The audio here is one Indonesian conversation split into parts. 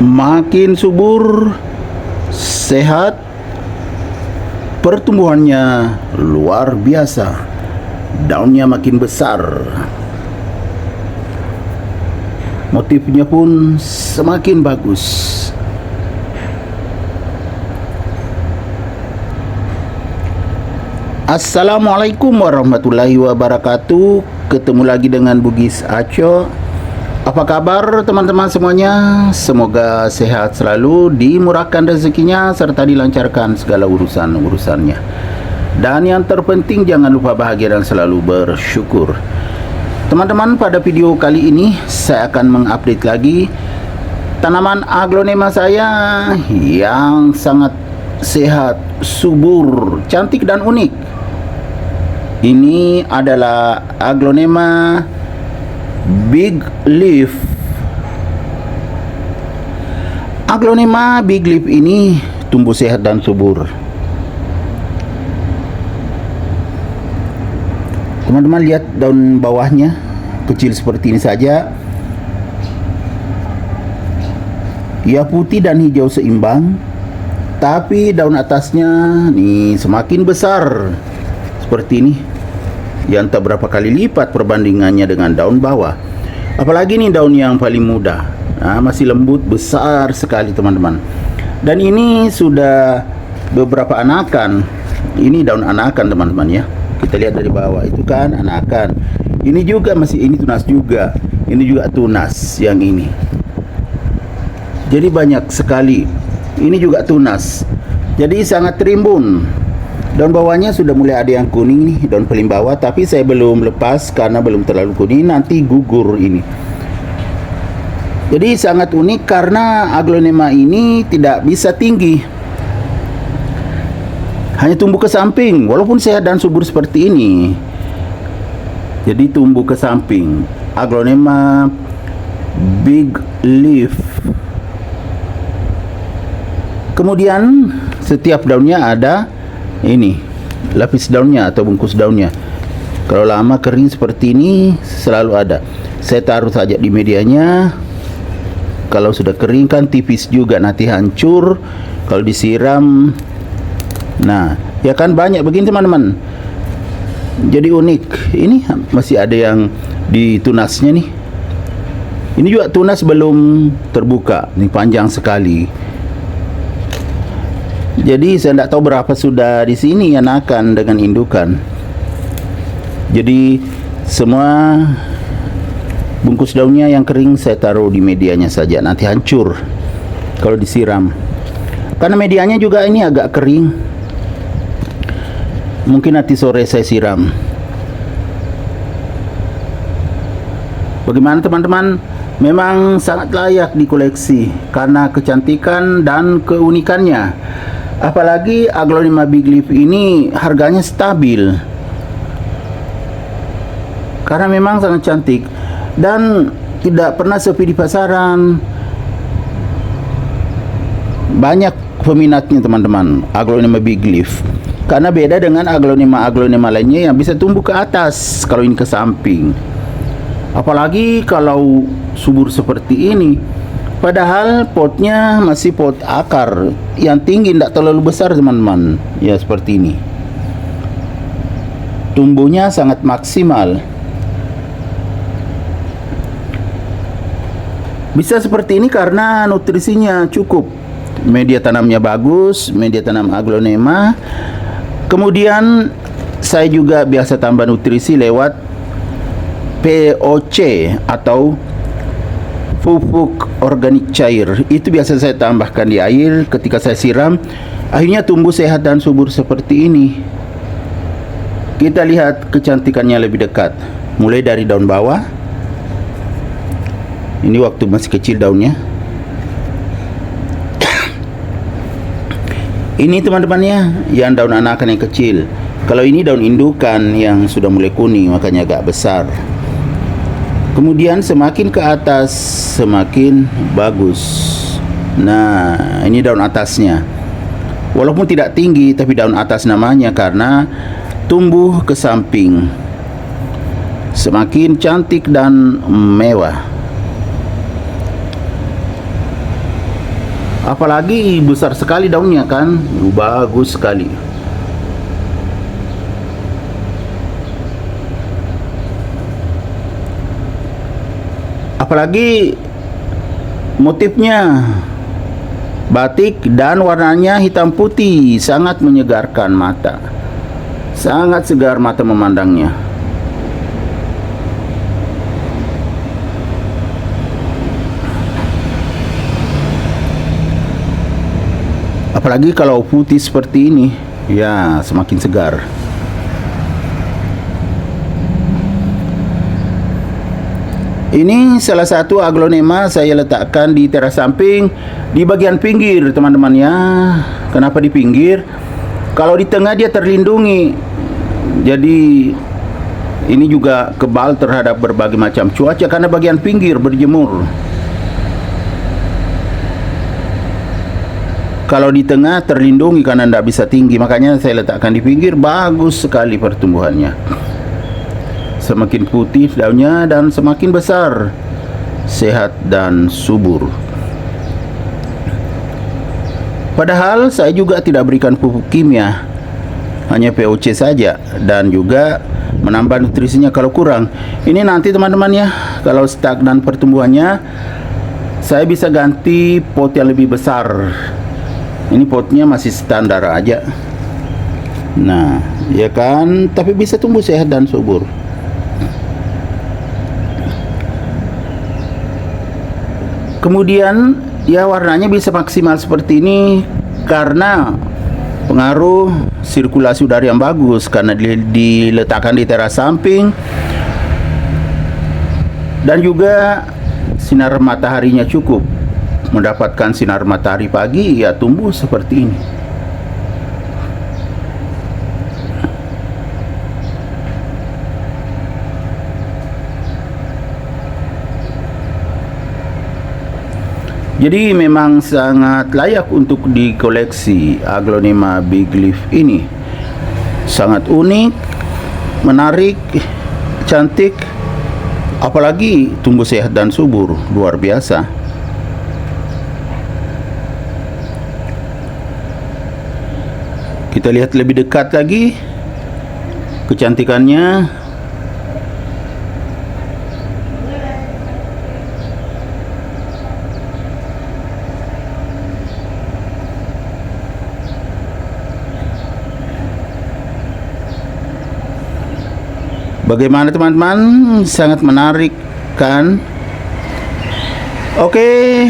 makin subur, sehat, pertumbuhannya luar biasa, daunnya makin besar, motifnya pun semakin bagus. Assalamualaikum warahmatullahi wabarakatuh. Ketemu lagi dengan Bugis Aco. Apa kabar teman-teman semuanya? Semoga sehat selalu, dimurahkan rezekinya, serta dilancarkan segala urusan-urusannya. Dan yang terpenting jangan lupa bahagia dan selalu bersyukur. Teman-teman, pada video kali ini saya akan mengupdate lagi tanaman aglonema saya yang sangat sehat, subur, cantik dan unik. Ini adalah aglonema big leaf. Aglonema big leaf ini tumbuh sehat dan subur. Teman-teman lihat daun bawahnya, kecil seperti ini saja. Ia putih dan hijau seimbang, tapi daun atasnya nih semakin besar seperti ini, yang tak berapa kali lipat perbandingannya dengan daun bawah. Apalagi nih daun yang paling muda, masih lembut, besar sekali teman-teman. Dan ini sudah beberapa anakan. Ini daun anakan teman-teman ya. Kita lihat dari bawah itu kan anakan. Ini juga masih, ini tunas juga. Ini juga tunas yang ini. Jadi banyak sekali. Ini juga tunas. Jadi sangat rimbun. Daun bawahnya sudah mulai ada yang kuning nih, daun paling bawah, tapi saya belum lepas karena belum terlalu kuning, nanti gugur ini. Jadi sangat unik karena aglonema ini tidak bisa tinggi, hanya tumbuh ke samping walaupun sehat dan subur seperti ini. Jadi tumbuh ke samping, aglonema big leaf. Kemudian setiap daunnya ada ini lapis daunnya atau bungkus daunnya. Kalau lama kering seperti ini selalu ada. Saya taruh saja di medianya. Kalau sudah kering kan tipis juga, nanti hancur kalau disiram. Nah, ya kan banyak begini teman-teman. Jadi unik. Ini masih ada yang di tunasnya nih. Ini juga tunas belum terbuka. Ini panjang sekali. Jadi saya tidak tahu berapa sudah di sini anakan dengan indukan. Jadi semua bungkus daunnya yang kering saya taruh di medianya saja, nanti hancur kalau disiram. Karena medianya juga ini agak kering. Mungkin nanti sore saya siram. Bagaimana teman-teman? Memang sangat layak dikoleksi karena kecantikan dan keunikannya. Apalagi aglonema big leaf ini harganya stabil karena memang sangat cantik dan tidak pernah sepi di pasaran. Banyak peminatnya teman-teman aglonema big leaf, karena beda dengan aglonema lainnya yang bisa tumbuh ke atas, kalau ini ke samping. Apalagi kalau subur seperti ini, padahal potnya masih pot akar yang tinggi, tidak terlalu besar teman-teman. Ya seperti ini. Tumbuhnya sangat maksimal. Bisa seperti ini karena nutrisinya cukup. Media tanamnya bagus, media tanam aglonema. Kemudian saya juga biasa tambah nutrisi lewat POC atau pupuk organik cair. Itu biasa saya tambahkan di air ketika saya siram. Akhirnya tumbuh sehat dan subur seperti ini. Kita lihat kecantikannya lebih dekat. Mulai dari daun bawah. Ini waktu masih kecil daunnya. Ini teman-temannya yang daun anakan yang kecil. Kalau ini daun indukan yang sudah mulai kuning, makanya agak besar. Kemudian semakin ke atas semakin bagus. Nah, ini daun atasnya. Walaupun tidak tinggi, tapi daun atas namanya karena tumbuh ke samping. Semakin cantik dan mewah. Apalagi besar sekali daunnya kan, bagus sekali. Apalagi motifnya batik dan warnanya hitam putih, sangat menyegarkan mata, sangat segar mata memandangnya. Apalagi kalau putih seperti ini, ya semakin segar. Ini salah satu aglonema saya letakkan di teras samping di bagian pinggir, teman-teman ya. Kenapa di pinggir? Kalau di tengah dia terlindungi. Jadi ini juga kebal terhadap berbagai macam cuaca karena bagian pinggir berjemur. Kalau di tengah terlindungi karena tidak bisa tinggi, makanya saya letakkan di pinggir. Bagus sekali pertumbuhannya. Semakin putih daunnya dan semakin besar, sehat dan subur. Padahal saya juga tidak berikan pupuk kimia, hanya POC saja, dan juga menambah nutrisinya kalau kurang. Ini nanti teman-teman ya, kalau stagnan pertumbuhannya, saya bisa ganti pot yang lebih besar. Ini potnya masih standar aja. Nah, ya kan, tapi bisa tumbuh sehat dan subur. Kemudian ya warnanya bisa maksimal seperti ini karena pengaruh sirkulasi udara yang bagus, karena diletakkan di teras samping, dan juga sinar mataharinya cukup. Mendapatkan sinar matahari pagi, ya tumbuh seperti ini. Jadi memang sangat layak untuk dikoleksi aglonema big leaf ini. Sangat unik, menarik, cantik, apalagi tumbuh sehat dan subur, luar biasa. Kita lihat lebih dekat lagi kecantikannya. Bagaimana teman-teman? Sangat menarik kan? Oke,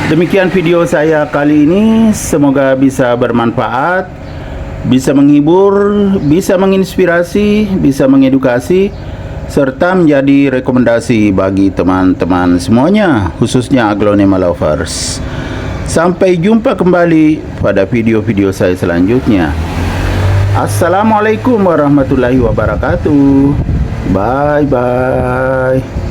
demikian video saya kali ini. Semoga bisa bermanfaat, bisa menghibur, bisa menginspirasi, bisa mengedukasi, serta menjadi rekomendasi bagi teman-teman semuanya, khususnya aglonema lovers. Sampai jumpa kembali pada video-video saya selanjutnya. Assalamualaikum warahmatullahi wabarakatuh. Bye bye.